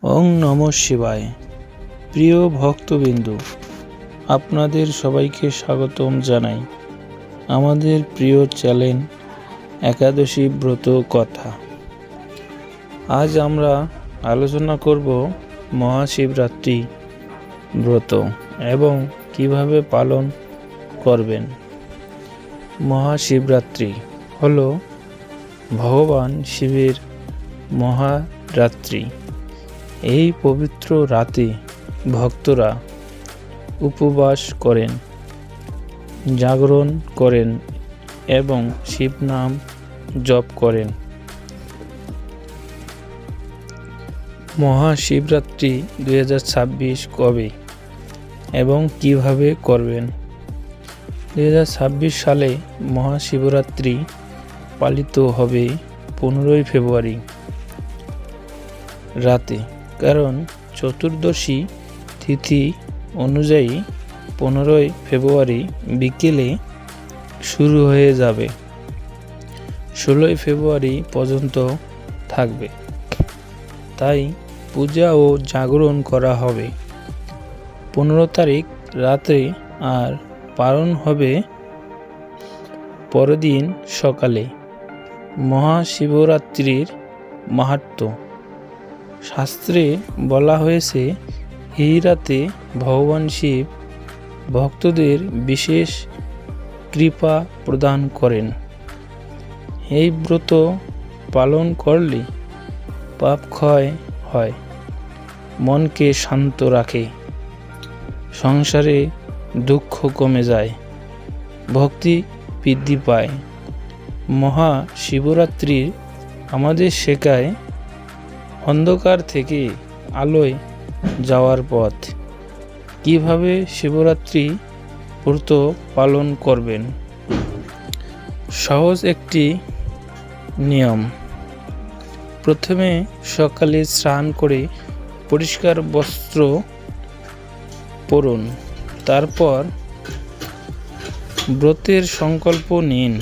ওং নমঃ শিবায়। প্রিয় ভক্তবিন্দু, আপনাদের সবাইকে স্বাগতম জানাই আমাদের প্রিয় চ্যানেল একাদশী ব্রত কথা। আজ আমরা আলোচনা করব মহাশিবরাত্রি ব্রত এবং কিভাবে পালন করবেন। মহাশিবরাত্রি হলো ভগবান শিবের মহারাত্রি। এই পবিত্র রাতে ভক্তরা উপবাস করেন, জাগরণ করেন এবং শিব নাম জপ করেন। মহাশিবরাত্রি 2026 কবে এবং কিভাবে করবেন? 2026 সালে মহাশিবরাত্রি পালিত হবে 15 ফেব্রুয়ারি রাতে, কারণ চতুর্দশী তিথি অনুযায়ী 15 ফেব্রুয়ারি বিকেলে শুরু হয়ে যাবে, 16 ফেব্রুয়ারি পর্যন্ত থাকবে। তাই পূজা ও জাগরণ করা হবে 15 তারিখ রাতে আর পালন হবে পরদিন সকালে। মহাশিবরাত্রির মাহাত্ম্য। শাস্ত্রে বলা হয়েছে, এই রাতে ভগবান শিব ভক্তদের বিশেষ কৃপা প্রদান করেন। এই ব্রত পালন করলে পাপ ক্ষয় হয়, মনকে শান্ত রাখে, সংসারে দুঃখ কমে যায়, ভক্তি বৃদ্ধি পায়। মহাশিবরাত্রি আমাদের শেখায় অন্ধকার থেকে আলোয় যাওয়ার পথ। কিভাবে শিবরাত্রি ব্রত পালন করবেন? সহজ একটি নিয়ম। প্রথমে সকালে স্নান করে পরিষ্কার বস্ত্র পরুন। তারপর ব্রতের সংকল্প নিন।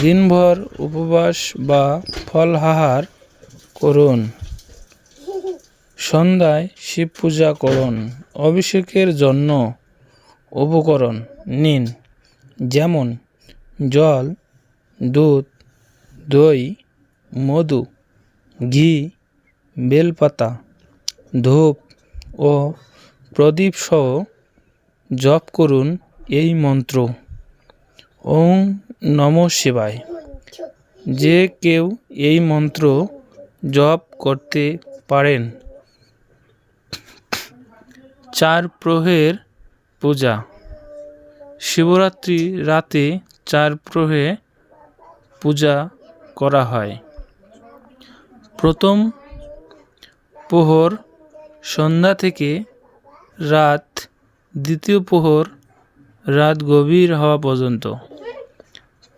দিনভর উপবাস বা ফলাহার করুন। সন্ধ্যায় শিব পূজা করুন। অভিষেকের জন্য উপকরণ নিন, যেমন জল, দুধ, দই, মধু, ঘি, বেলপাতা, ধূপ ও প্রদীপ সহ জপ করুন এই মন্ত্র, ওং নমঃ শিবায়। যে কেউ এই মন্ত্র জপ করতে পারেন। 4 প্রহর পূজা। শিবরাত্রি রাতে 4 প্রহর পূজা করা হয়। প্রথম প্রহর সন্ধ্যা থেকে রাত, দ্বিতীয় প্রহর রাত গভীর হওয়া পর্যন্ত,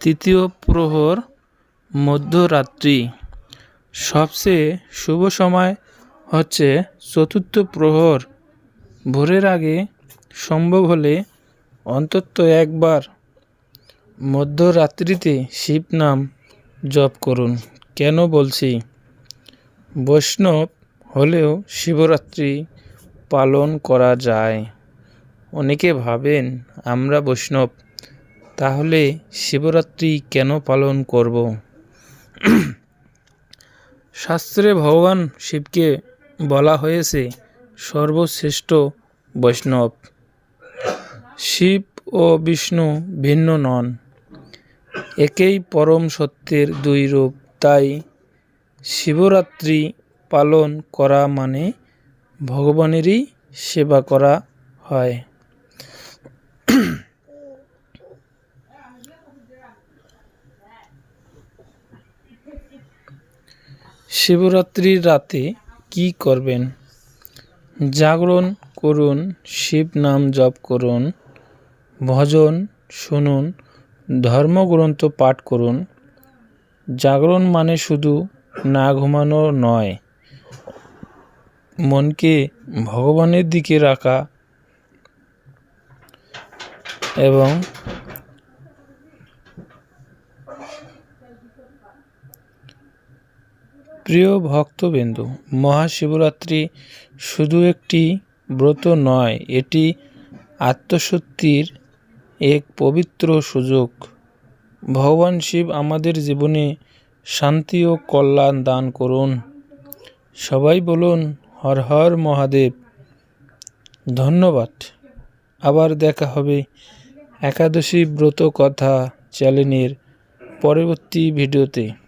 তৃতীয় প্রহর মধ্যরাত্রি। সবচেয়ে শুভ সময় হচ্ছে চতুর্থ প্রহর। ভোরের আগে সম্ভব হলে অন্তত একবার মধ্যরাত্রিতে শিব নাম জপ করুন। কেন বলছি? বৈষ্ণব হলেও শিবরাত্রি পালন করা যায়। অনেকে ভাবেন আমরা বৈষ্ণব, তাহলে শিবরাত্রি কেন পালন করব? শাস্ত্রে ভগবান শিবকে বলা হয়েছে সর্বশ্রেষ্ঠ বৈষ্ণব। শিব ও বিষ্ণু ভিন্ন নন, একই পরম সত্যের 2 রূপ। তাই শিবরাত্রি পালন করা মানে ভগবানেরই সেবা করা হয়। শিবরাত্রির রাতে কি করবেন? জাগরণ করুন, শিব নাম জপ করুন, ভজন শুনুন, ধর্মগ্রন্থ পাঠ করুন। জাগরণ মানে শুধু না ঘুমানো নয়, মনকে ভগবানের দিকে রাখা এবং প্রিয় ভক্তবৃন্দু, মহাশিবরাত্রি শুধু একটি ব্রত নয়, এটি আত্মশুদ্ধির এক পবিত্র সুযোগ। ভগবান শিব আমাদের জীবনে শান্তি ও কল্যাণ দান করুন। সবাই বলুন হর হর মহাদেব। ধন্যবাদ। আবার দেখা হবে একাদশী ব্রত কথা চ্যানেলের পরবর্তী ভিডিওতে।